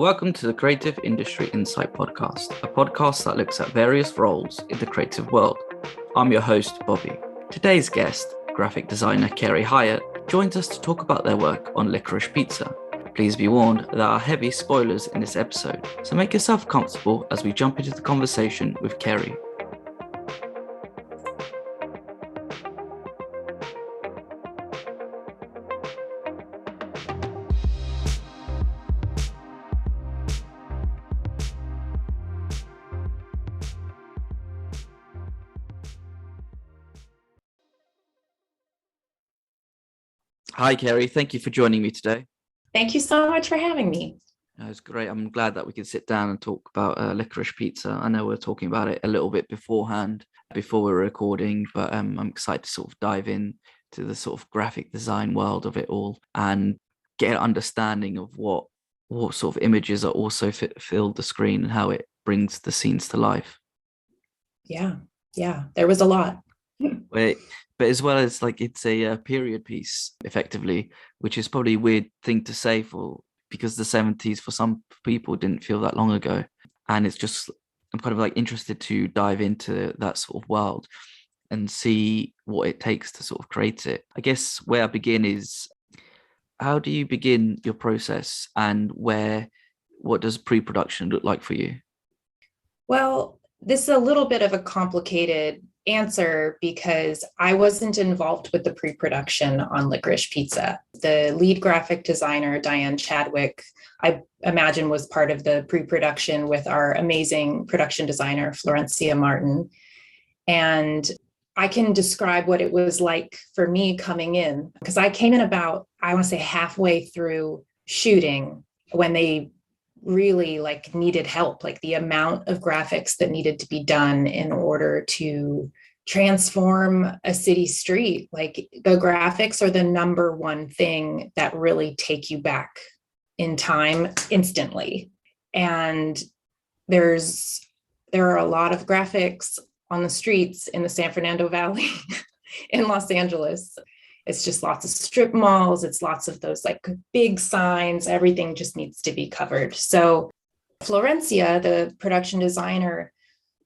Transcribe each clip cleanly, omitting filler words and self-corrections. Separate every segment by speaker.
Speaker 1: Welcome to the Creative Industry Insight podcast, a podcast that looks at various roles in the creative world. I'm your host, Bobby. Today's guest, graphic designer Kerry Hyatt, joins us to talk about their work on Licorice Pizza. Please be warned there are heavy spoilers in this episode, so make yourself comfortable as we jump into the conversation with Kerry. Hi, Kerry. Thank you for joining me today.
Speaker 2: Thank you so much for having me.
Speaker 1: It's great. I'm glad that we could sit down and talk about Licorice Pizza. I know we were talking about it a little bit beforehand, before we were recording, but I'm excited to sort of dive in to the sort of graphic design world of it all and get an understanding of what sort of images are also fill the screen and how it brings the scenes to life.
Speaker 2: Yeah, there was a lot.
Speaker 1: But as well as like it's a period piece, effectively, which is probably a weird thing to say because the 70s for some people didn't feel that long ago. And it's just, I'm kind of like interested to dive into that sort of world and see what it takes to sort of create it. I guess where I begin is, how do you begin your process and what does pre-production look like for you?
Speaker 2: Well, this is a little bit of a complicated answer because I wasn't involved with the pre-production on Licorice Pizza. The lead graphic designer, Diane Chadwick, I imagine was part of the pre-production with our amazing production designer, Florencia Martin. And I can describe what it was like for me coming in, because I came in about, I want to say halfway through shooting when they really needed help, like the amount of graphics that needed to be done in order to transform a city street. Like the graphics are the number one thing that really take you back in time instantly. And there are a lot of graphics on the streets in the San Fernando Valley in Los Angeles. It's just lots of strip malls. It's lots of those big signs. Everything just needs to be covered. So Florencia, the production designer,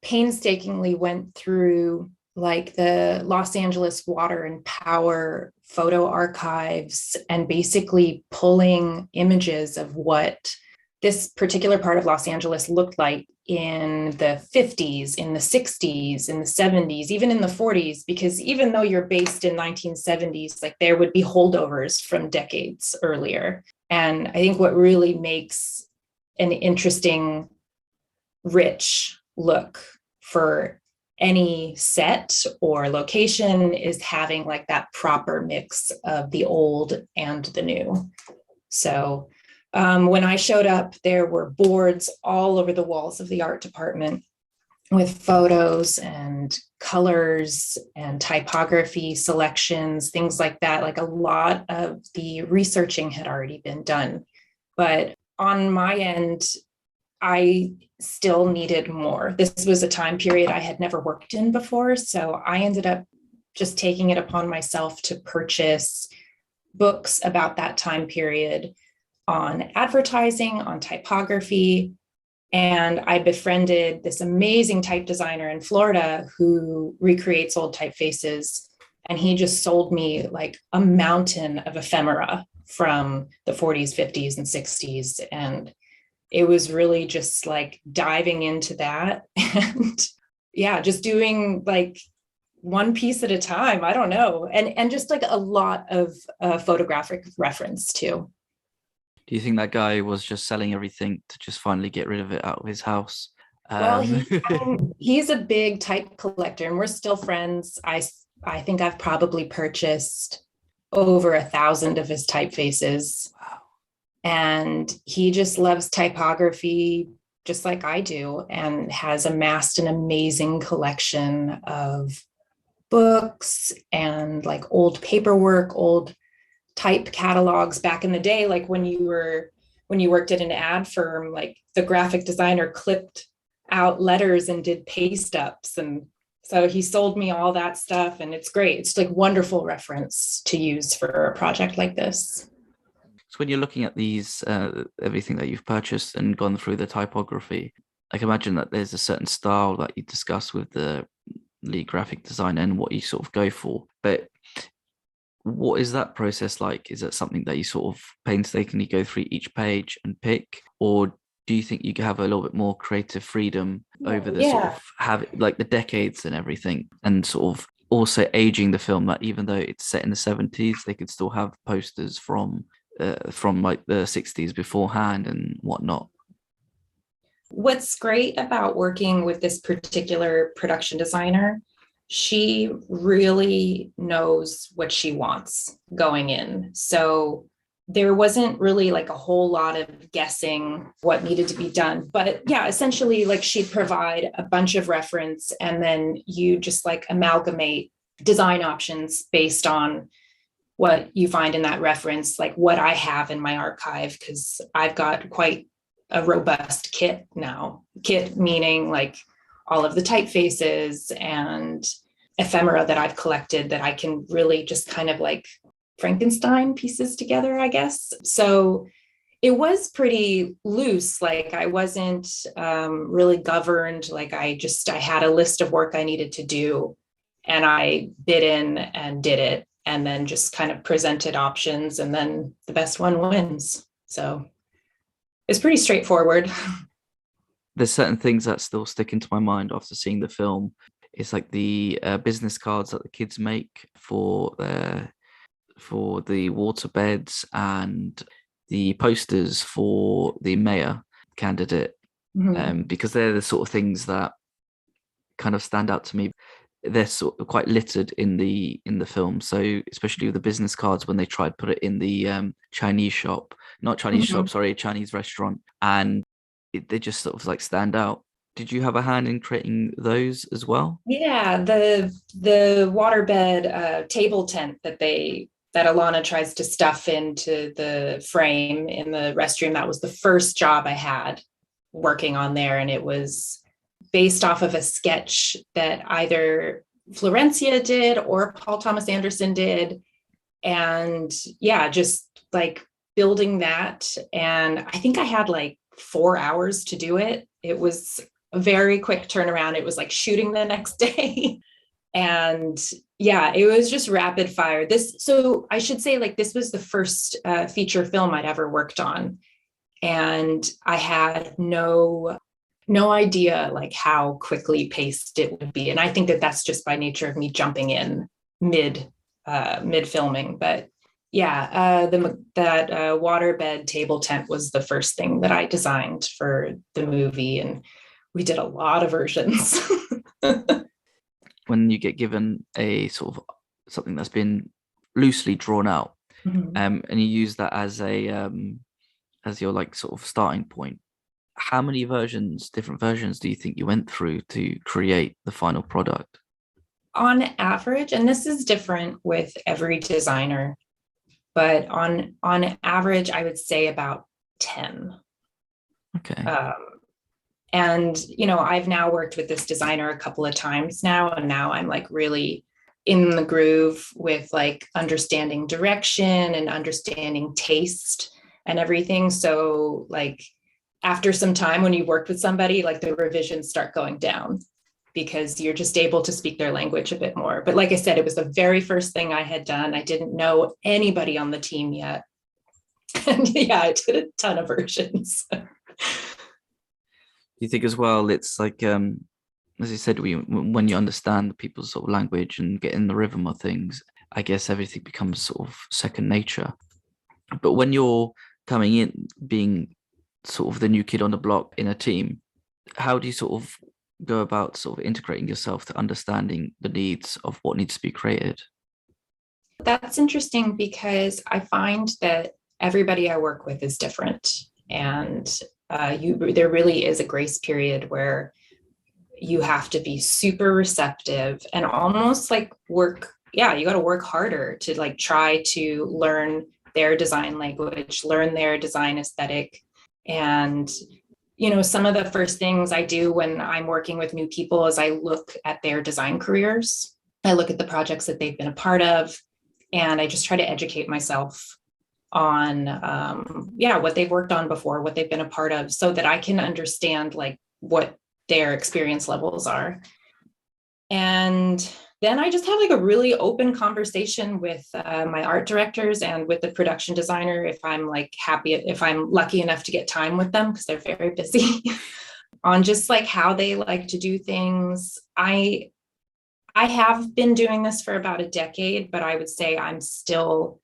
Speaker 2: painstakingly went through the Los Angeles Water and Power photo archives and basically pulling images of what this particular part of Los Angeles looked like in the 50s, in the 60s, in the 70s, even in the 40s, because even though you're based in 1970s, there would be holdovers from decades earlier. And I think what really makes an interesting, rich look for any set or location is having that proper mix of the old and the new. So when I showed up, there were boards all over the walls of the art department with photos and colors and typography selections, things like that. A lot of the researching had already been done. But on my end, I still needed more. This was a time period I had never worked in before. So I ended up just taking it upon myself to purchase books about that time period on advertising, on typography. And I befriended this amazing type designer in Florida who recreates old typefaces. And he just sold me a mountain of ephemera from the 40s, 50s, and 60s. And it was really just diving into that and just doing one piece at a time. I don't know. And just a lot of photographic reference too.
Speaker 1: Do you think that guy was just selling everything to just finally get rid of it out of his house?
Speaker 2: Well, he's a big type collector and we're still friends. I think I've probably purchased over 1,000 of his typefaces.
Speaker 1: Wow.
Speaker 2: And he just loves typography just like I do and has amassed an amazing collection of books and old paperwork, old type catalogs back in the day, when you worked at an ad firm, the graphic designer clipped out letters and did paste ups. And so he sold me all that stuff and it's great. It's wonderful reference to use for a project like this.
Speaker 1: So when you're looking at these, everything that you've purchased and gone through the typography, I can imagine that there's a certain style that you discuss with the lead graphic designer and what you sort of go for. But what is that process like? Is that something that you sort of painstakingly go through each page and pick, or do you think you can have a little bit more creative freedom over the sort of have like the decades and everything, and sort of also aging the film, that even though it's set in the 70s, they could still have posters from like the 60s beforehand and whatnot?
Speaker 2: What's great about working with this particular production designer, she really knows what she wants going in. So there wasn't really like a whole lot of guessing what needed to be done. But yeah, essentially, like she'd provide a bunch of reference and then you just like amalgamate design options based on what you find in that reference, like what I have in my archive, because I've got quite a robust kit now. Kit meaning like all of the typefaces and ephemera that I've collected that I can really just kind of like Frankenstein pieces together, I guess. So it was pretty loose. Like I wasn't really governed. Like I had a list of work I needed to do and I bid in and did it and then just kind of presented options and then the best one wins. So it's pretty straightforward.
Speaker 1: There's certain things that still stick into my mind after seeing the film. It's like the business cards that the kids make for the water beds and the posters for the mayor candidate, because they're the sort of things that kind of stand out to me. They're sort of quite littered in the film. So especially with the business cards, when they try to put it in the Chinese shop, not Chinese shop, sorry, Chinese restaurant, and they just sort of like stand out. Did you have a hand in creating those as well?
Speaker 2: Yeah, the waterbed table tent that Alana tries to stuff into the frame in the restroom, that was the first job I had working on there. And it was based off of a sketch that either Florencia did or Paul Thomas Anderson did. And yeah, just like building that. And I think I had like 4 hours to do it. It was a very quick turnaround. It was like shooting the next day. And yeah, it was just rapid fire. So I should say, like, this was the first feature film I'd ever worked on. And I had no idea like how quickly paced it would be. And I think that that's just by nature of me jumping in mid filming. But yeah, that waterbed table tent was the first thing that I designed for the movie. And we did a lot of versions.
Speaker 1: When you get given a sort of something that's been loosely drawn out, and you use that as your like sort of starting point, how many different versions do you think you went through to create the final product?
Speaker 2: On average, and this is different with every designer, but on average, I would say about 10.
Speaker 1: Okay.
Speaker 2: And, I've now worked with this designer a couple of times now, and now I'm like really in the groove with like understanding direction and understanding taste and everything. So like after some time when you worked with somebody, like the revisions start going down because you're just able to speak their language a bit more. But like I said, it was the very first thing I had done. I didn't know anybody on the team yet. And yeah, I did a ton of versions.
Speaker 1: Do you think as well, it's like, as you said, when you understand the people's sort of language and get in the rhythm of things, I guess everything becomes sort of second nature. But when you're coming in, being sort of the new kid on the block in a team, how do you sort of go about sort of integrating yourself to understanding the needs of what needs to be created?
Speaker 2: That's interesting because I find that everybody I work with is different. And there really is a grace period where you have to be super receptive and almost like you got to work harder to like try to learn their design language, learn their design aesthetic. And, some of the first things I do when I'm working with new people is I look at their design careers. I look at the projects that they've been a part of, and I just try to educate myself on what they've worked on before, what they've been a part of, so that I can understand like what their experience levels are. And then I just have like a really open conversation with my art directors and with the production designer if I'm lucky enough to get time with them, because they're very busy, on just like how they like to do things. I have been doing this for about a decade, but I would say I still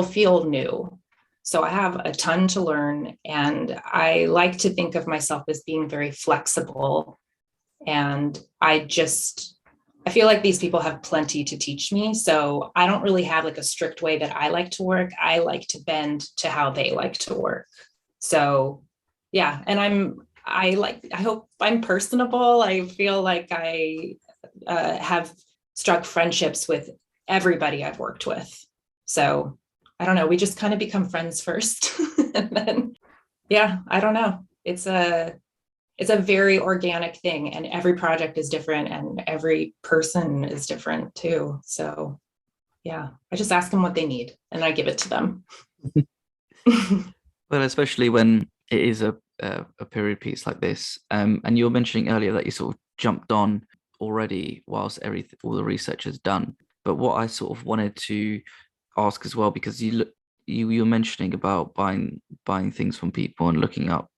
Speaker 2: feel new. So I have a ton to learn, and I like to think of myself as being very flexible. And I feel like these people have plenty to teach me. So I don't really have like a strict way that I like to work. I like to bend to how they like to work. So yeah. And I hope I'm personable. I feel like I have struck friendships with everybody I've worked with. So I don't know. We just kind of become friends first. And then, yeah, I don't know. It's a very organic thing, and every project is different and every person is different too. So yeah, I just ask them what they need and I give it to them.
Speaker 1: Well, especially when it is a period piece like this. And you were mentioning earlier that you sort of jumped on already whilst all the research is done. But what I sort of wanted to ask as well, because you were mentioning about buying things from people and looking up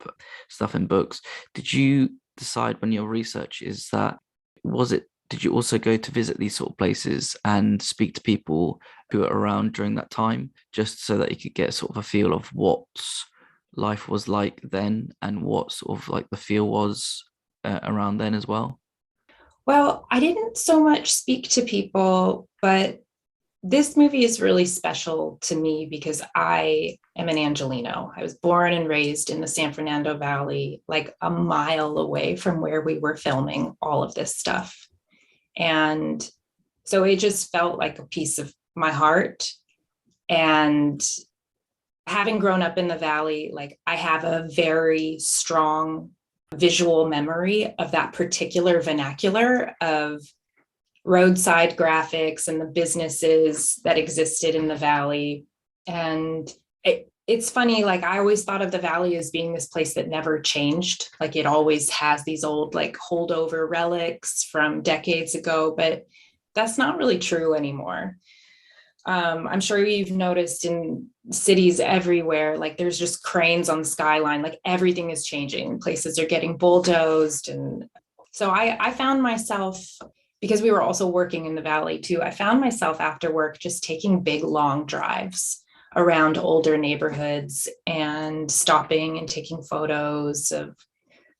Speaker 1: stuff in books. Did you decide when your research is that, did you also go to visit these sort of places and speak to people who were around during that time, just so that you could get sort of a feel of what life was like then and what sort of like the feel was around then as well?
Speaker 2: Well, I didn't so much speak to people, but this movie is really special to me because I am an Angelino. I was born and raised in the San Fernando Valley, like a mile away from where we were filming all of this stuff. And so it just felt like a piece of my heart. And having grown up in the Valley, like I have a very strong visual memory of that particular vernacular of roadside graphics and the businesses that existed in the Valley. And it's funny, like I always thought of the Valley as being this place that never changed. Like it always has these old like holdover relics from decades ago, but that's not really true anymore. I'm sure you've noticed in cities everywhere, like there's just cranes on the skyline, like everything is changing. Places are getting bulldozed. And so I found myself, because we were also working in the Valley too, I found myself after work just taking big, long drives around older neighborhoods and stopping and taking photos of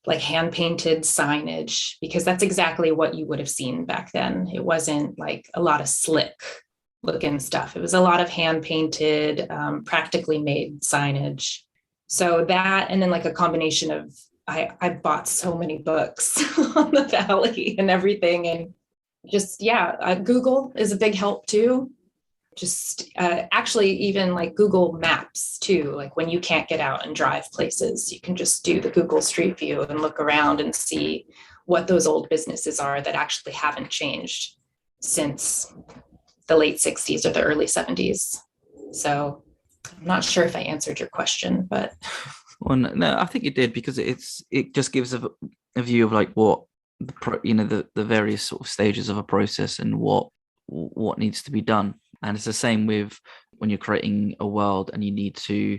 Speaker 2: like hand-painted signage, because that's exactly what you would have seen back then. It wasn't like a lot of slick looking stuff. It was a lot of hand-painted, practically made signage. So that, and then like a combination of, I bought so many books on the Valley and everything. And just, Google is a big help too. Just actually even like Google Maps too. Like when you can't get out and drive places, you can just do the Google Street View and look around and see what those old businesses are that actually haven't changed since the late 60s or the early 70s. So I'm not sure if I answered your question, but.
Speaker 1: Well, no, I think it did, because it just gives a view of like what the various sort of stages of a process and what needs to be done. And it's the same with when you're creating a world and you need to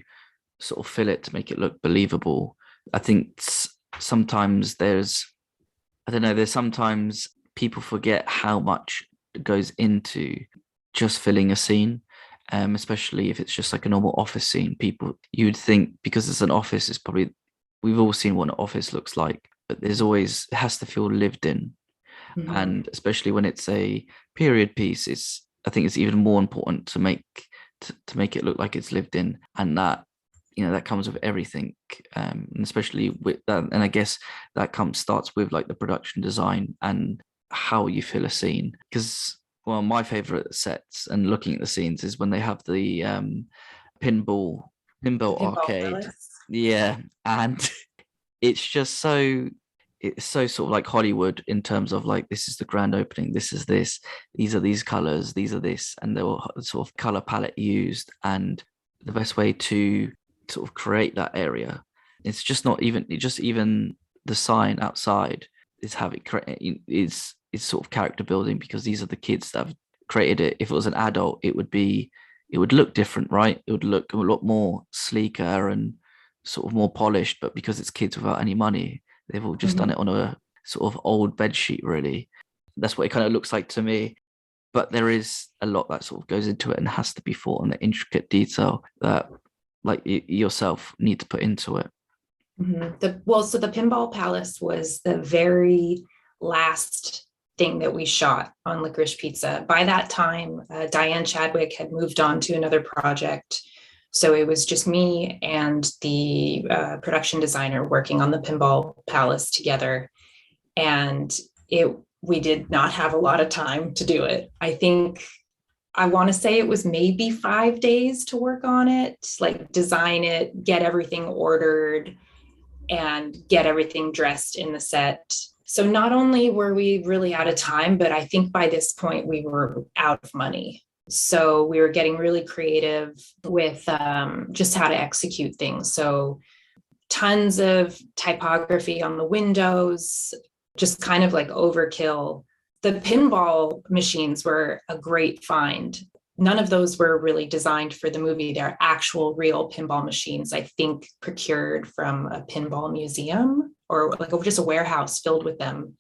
Speaker 1: sort of fill it to make it look believable. I think sometimes there's sometimes people forget how much goes into just filling a scene, especially if it's just like a normal office scene. You would think because it's an office, it's probably, we've all seen what an office looks like, but it has to feel lived in. Mm-hmm. And especially when it's a period piece, I think it's even more important to make it look like it's lived in, and that that comes with everything, and especially with that. And I guess that starts with like the production design and how you fill a scene. Because my favorite sets and looking at the scenes is when they have the pinball arcade. Yeah, and it's just it's so sort of like Hollywood in terms of like, this is the grand opening, these are these colors, these are this, and there were sort of color palette used, and the best way to sort of create that area. It's just not even just even the sign outside is having is sort of character building, because these are the kids that have created it. If it was an adult, it would look different, right? It would look a lot more sleeker and sort of more polished. But because it's kids without any money, they've all just done it on a sort of old bed sheet, really. That's what it kind of looks like to me. But there is a lot that sort of goes into it and has to be thought on, the intricate detail that like yourself need to put into it.
Speaker 2: So the Pinball Palace was the very last thing that we shot on Licorice Pizza. By that time, Diane Chadwick had moved on to another project. So it was just me and the production designer working on the Pinball Palace together. And we did not have a lot of time to do it. I want to say it was maybe 5 days to work on it, like design it, get everything ordered, and get everything dressed in the set. So not only were we really out of time, but I think by this point we were out of money. So we were getting really creative with just how to execute things. So tons of typography on the windows, just kind of like overkill. The pinball machines were a great find. None of those were really designed for the movie. They're actual real pinball machines, I think, procured from a pinball museum or like just a warehouse filled with them.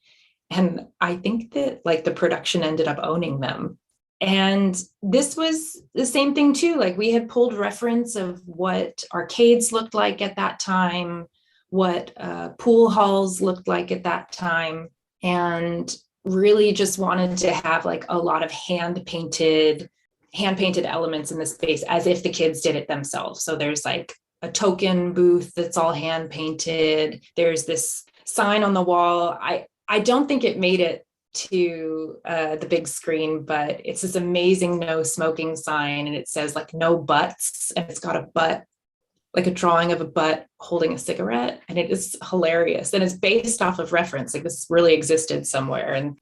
Speaker 2: And I think that like the production ended up owning them. And this was the same thing too. Like we had pulled reference of what arcades looked like at that time, what pool halls looked like at that time, and really just wanted to have like a lot of hand painted elements in the space as if the kids did it themselves. So there's like a token booth that's all hand painted. There's this sign on the wall. I don't think it made it to the big screen, but it's this amazing no smoking sign, and it says like no butts, and it's got a butt, like a drawing of a butt holding a cigarette, and it is hilarious. And it's based off of reference, like this really existed somewhere. And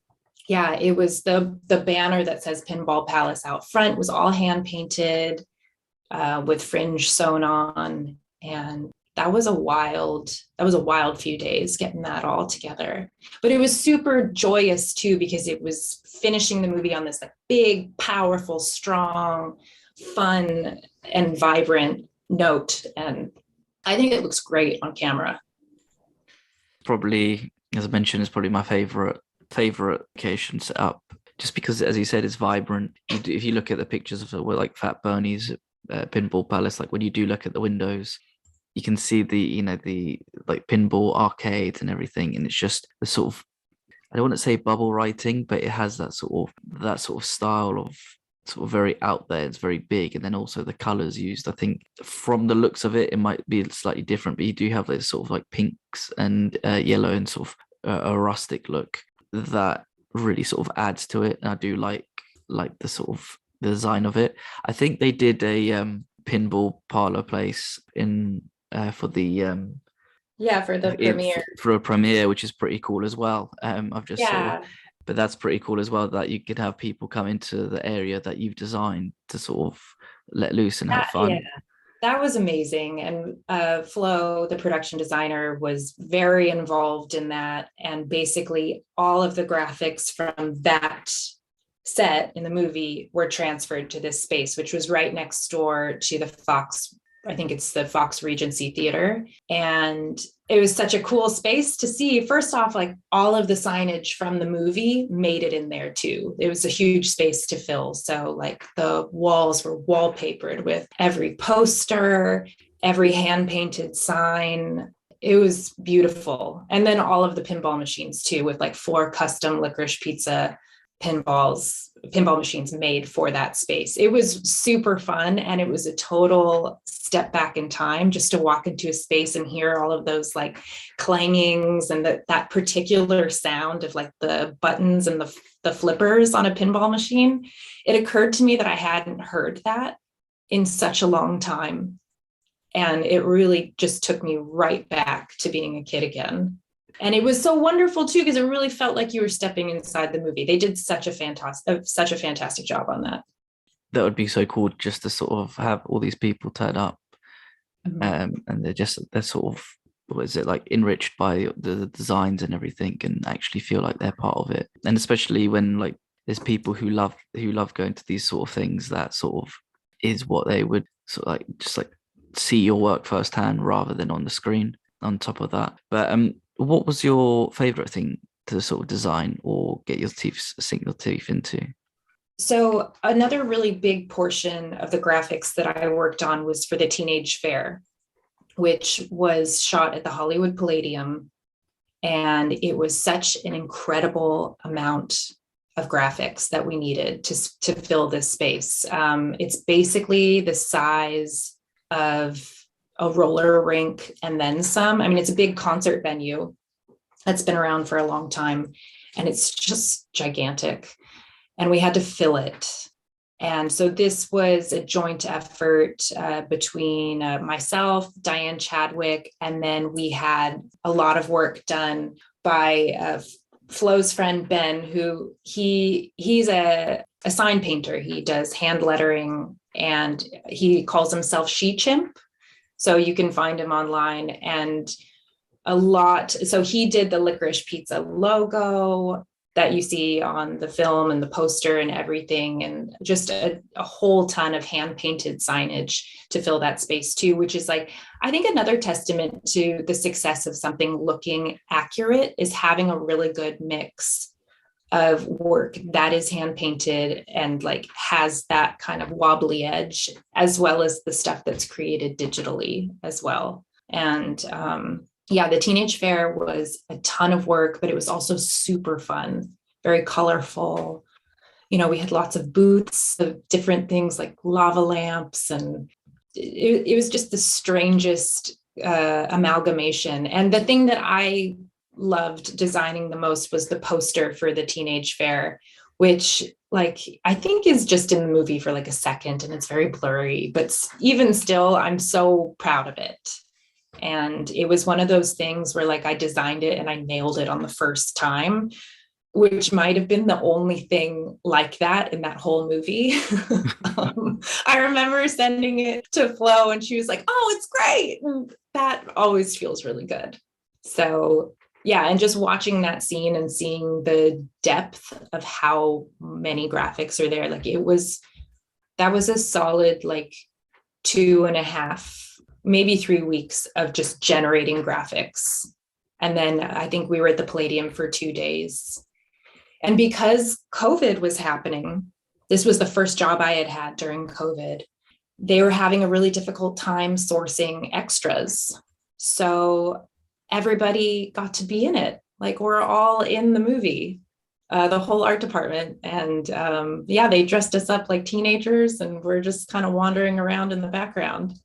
Speaker 2: yeah, it was the banner that says Pinball Palace out front was all hand painted with fringe sewn on, and that was a wild few days getting that all together. But it was super joyous too, because it was finishing the movie on this like big, powerful, strong, fun, and vibrant note. And I think it looks great on camera.
Speaker 1: Probably, as I mentioned, is probably my favorite location set up, just because, as you said, it's vibrant. If you look at the pictures of like Fat Bernie's Pinball Palace, like when you do look at the windows, you can see the like pinball arcades and everything, and it's just the sort of, I don't want to say bubble writing, but it has that sort of style of sort of very out there. It's very big, and then also the colors used, I think from the looks of it might be slightly different, but you do have this sort of like pinks and yellow and sort of a rustic look that really sort of adds to it. And I do like the sort of the design of it. I think they did a pinball parlor place in for the
Speaker 2: premiere,
Speaker 1: for a premiere, which is pretty cool as well. I've just but that's pretty cool as well, that you could have people come into the area that you've designed to sort of let loose and have fun.
Speaker 2: Yeah, that was amazing. And Flo, the production designer, was very involved in that. And basically all of the graphics from that set in the movie were transferred to this space, which was right next door to the Fox, I think it's the Fox Regency Theater. And it was such a cool space to see. First off, like all of the signage from the movie made it in there too. It was a huge space to fill. So like the walls were wallpapered with every poster, every hand-painted sign. It was beautiful. And then all of the pinball machines too, with like 4 custom Licorice Pizza pinball machines made for that space. It was super fun, and it was a total step back in time just to walk into a space and hear all of those like clangings and that particular sound of like the buttons and the flippers on a pinball machine. It occurred to me that I hadn't heard that in such a long time, and it really just took me right back to being a kid again. And it was so wonderful too, because it really felt like you were stepping inside the movie. They did such a fantastic job on that.
Speaker 1: that would be so cool just to sort of have all these people turn up, and they're sort of, what is it, like enriched by the designs and everything, and actually feel like they're part of it. And especially when like there's people who love going to these sort of things, that sort of is what they would sort of like, just like see your work firsthand rather than on the screen on top of that. But what was your favorite thing to sort of design or get your teeth, sink your teeth into?
Speaker 2: So another really big portion of the graphics that I worked on was for the Teenage Fair, which was shot at the Hollywood Palladium. And it was such an incredible amount of graphics that we needed to fill this space. It's basically the size of a roller rink and then some. I mean, it's a big concert venue that's been around for a long time, and it's just gigantic. And we had to fill it. And so this was a joint effort between myself, Diane Chadwick, and then we had a lot of work done by Flo's friend, Ben, who he's a sign painter. He does hand lettering, and he calls himself She Chimp. So you can find him online, and so he did the Licorice Pizza logo that you see on the film and the poster and everything, and just a whole ton of hand painted signage to fill that space too, which is like, I think another testament to the success of something looking accurate is having a really good mix of work that is hand painted and like has that kind of wobbly edge, as well as the stuff that's created digitally as well. And yeah, the Teenage Fair was a ton of work, but it was also super fun, very colorful. You know, we had lots of booths of different things like lava lamps, and it was just the strangest amalgamation. And the thing that I loved designing the most was the poster for the Teenage Fair, which like I think is just in the movie for like a second, and it's very blurry, but even still, I'm so proud of it. And it was one of those things where like I designed it and I nailed it on the first time, which might have been the only thing like that in that whole movie. I remember sending it to Flo and she was like, "Oh, it's great." And that always feels really good. So yeah, and just watching that scene and seeing the depth of how many graphics are there, like that was a solid like 2.5, maybe 3 weeks of just generating graphics. And then I think we were at the Palladium for 2 days. And because COVID was happening, this was the first job I had had during COVID. They were having a really difficult time sourcing extras. So everybody got to be in it. Like we're all in the movie, the whole art department. And yeah, they dressed us up like teenagers and we're just kind of wandering around in the background.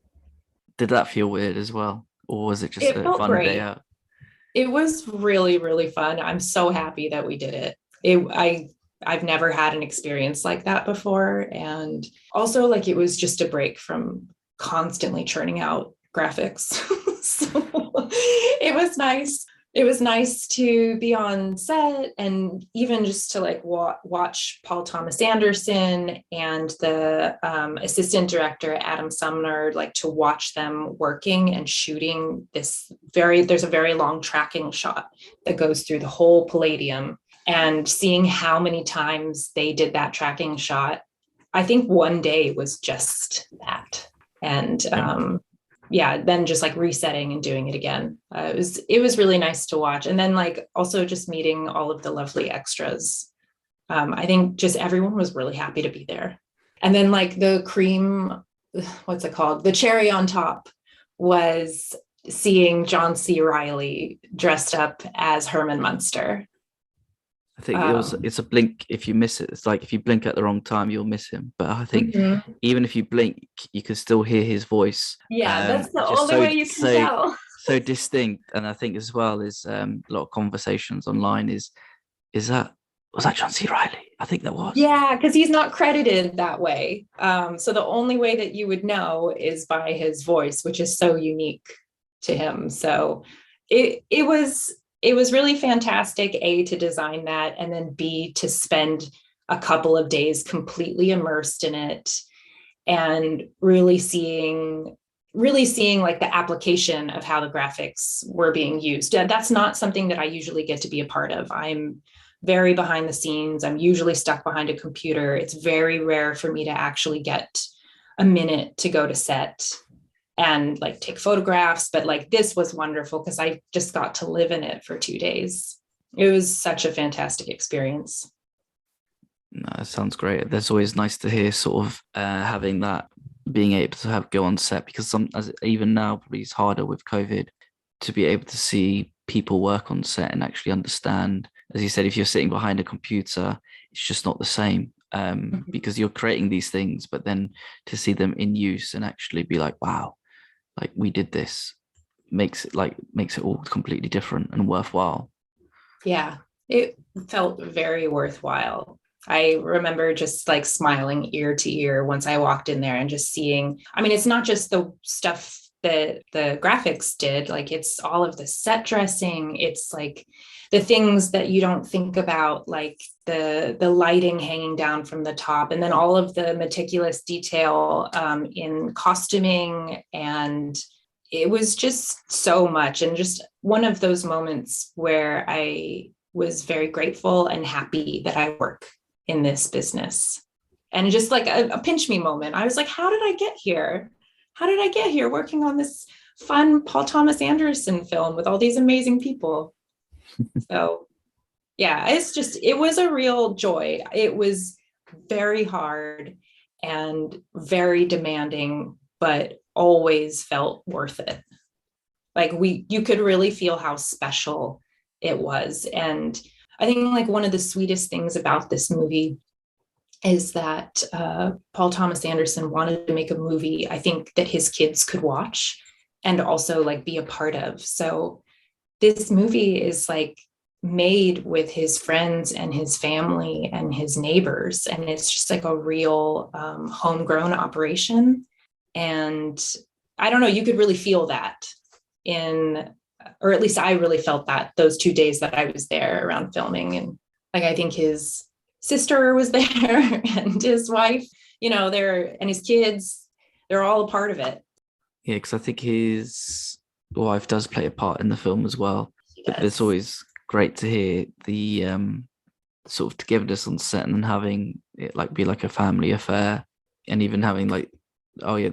Speaker 1: Did that feel weird as well? Or was it just
Speaker 2: It
Speaker 1: a
Speaker 2: felt
Speaker 1: fun
Speaker 2: great.
Speaker 1: day out?
Speaker 2: It was really, really fun. I'm so happy that we did it. I've never had an experience like that before. And also like it was just a break from constantly churning out graphics. So it was nice. It was nice to be on set and even just to like watch Paul Thomas Anderson and the assistant director, Adam Sumner, like to watch them working and shooting there's a very long tracking shot that goes through the whole Palladium, and seeing how many times they did that tracking shot. I think one day was just that. And yeah, then just like resetting and doing it again. It was really nice to watch. And then like also just meeting all of the lovely extras. I think just everyone was really happy to be there. And then like the cream, what's it called? The cherry on top was seeing John C. Reilly dressed up as Herman Munster.
Speaker 1: I think it's a blink if you miss it. It's like if you blink at the wrong time, you'll miss him. But I think even if you blink, you can still hear his voice.
Speaker 2: Yeah, that's the only way you can tell.
Speaker 1: So distinct. And I think as well is a lot of conversations online was that John C. Reilly? I think that was.
Speaker 2: Yeah, because he's not credited that way. So the only way that you would know is by his voice, which is so unique to him. So it was really fantastic, A, to design that, and then B, to spend a couple of days completely immersed in it and really seeing like the application of how the graphics were being used. That's not something that I usually get to be a part of. I'm very behind the scenes. I'm usually stuck behind a computer. It's very rare for me to actually get a minute to go to set and like take photographs. But like this was wonderful because I just got to live in it for 2 days. It was such a fantastic experience.
Speaker 1: No, that sounds great. That's always nice to hear sort of having that, being able to have go on set, because even now probably it's harder with COVID to be able to see people work on set and actually understand. As you said, if you're sitting behind a computer, it's just not the same, because you're creating these things, but then to see them in use and actually be like, wow, like we did this, makes it all completely different and worthwhile.
Speaker 2: Yeah, it felt very worthwhile. I remember just like smiling ear to ear once I walked in there and just seeing, I mean, it's not just the stuff that the graphics did, like it's all of the set dressing. It's like the things that you don't think about, like the lighting hanging down from the top, and then all of the meticulous detail in costuming. And it was just so much. And just one of those moments where I was very grateful and happy that I work in this business. And just like a pinch me moment. I was like, how did I get here? How did I get here working on this fun Paul Thomas Anderson film with all these amazing people? So yeah, it was a real joy. It was very hard and very demanding, but always felt worth it. Like you could really feel how special it was. And I think like one of the sweetest things about this movie is that Paul Thomas Anderson wanted to make a movie, I think, that his kids could watch and also like be a part of. So this movie is like made with his friends and his family and his neighbors. And it's just like a real homegrown operation. And I don't know, you could really feel that or at least I really felt that those 2 days that I was there around filming. And like, I think his sister was there and his wife, and his kids, they're all a part of it.
Speaker 1: Yeah, because I think his wife does play a part in the film as well. But it's always great to hear the sort of togetherness on set and having it like be like a family affair, and even having like, oh yeah,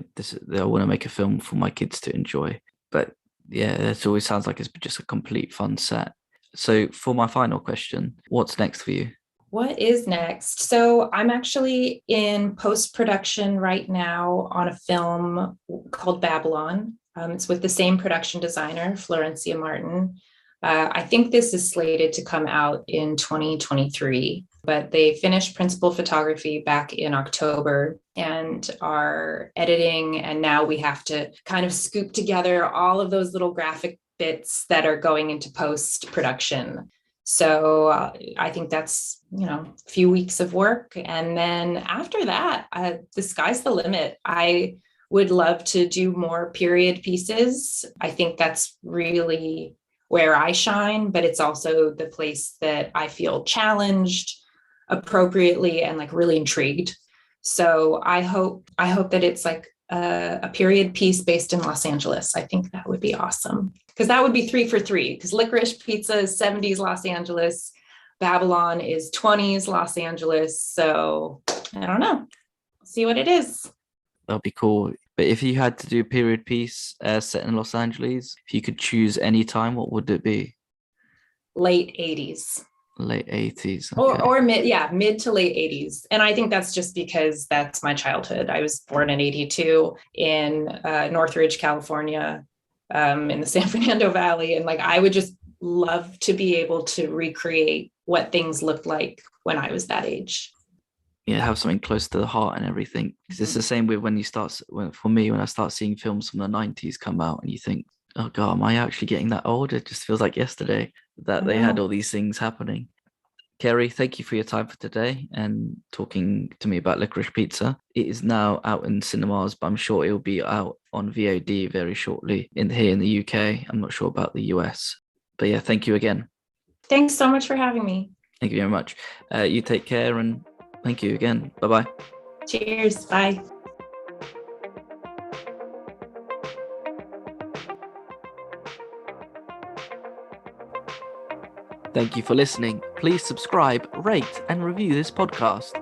Speaker 1: I want to make a film for my kids to enjoy. But yeah, it always sounds like it's just a complete fun set. So for my final question, what's next for you?
Speaker 2: What is next? So I'm actually in post-production right now on a film called Babylon. It's with the same production designer, Florencia Martin. I think this is slated to come out in 2023, but they finished principal photography back in October and are editing. And now we have to kind of scoop together all of those little graphic bits that are going into post-production. So I think that's, a few weeks of work. And then after that, the sky's the limit. I would love to do more period pieces. I think that's really where I shine, but it's also the place that I feel challenged appropriately and like really intrigued. So I hope that it's like a period piece based in Los Angeles. I think that would be awesome, because that would be 3 for 3, because Licorice Pizza is 70s Los Angeles, Babylon is 20s Los Angeles. So I don't know. See what it is.
Speaker 1: That'll be cool. But if you had to do a period piece set in Los Angeles, if you could choose any time, what would it be?
Speaker 2: Late 80s.
Speaker 1: Late 80s. Okay.
Speaker 2: Or mid to late 80s. And I think that's just because that's my childhood. I was born in 82 in Northridge, California, in the San Fernando Valley. And like, I would just love to be able to recreate what things looked like when I was that age.
Speaker 1: Yeah, have something close to the heart and everything. Because it's the same with when I start seeing films from the 90s come out and you think, oh God, am I actually getting that old? It just feels like yesterday that they had all these things happening. Kerry, thank you for your time for today and talking to me about Licorice Pizza. It is now out in cinemas, but I'm sure it'll be out on VOD very shortly here in the UK. I'm not sure about the US. But yeah, thank you again.
Speaker 2: Thanks so much for having me.
Speaker 1: Thank you very much. You take care and Thank you again. Bye-bye.
Speaker 2: Cheers. Bye.
Speaker 1: Thank you for listening. Please subscribe, rate, and review this podcast.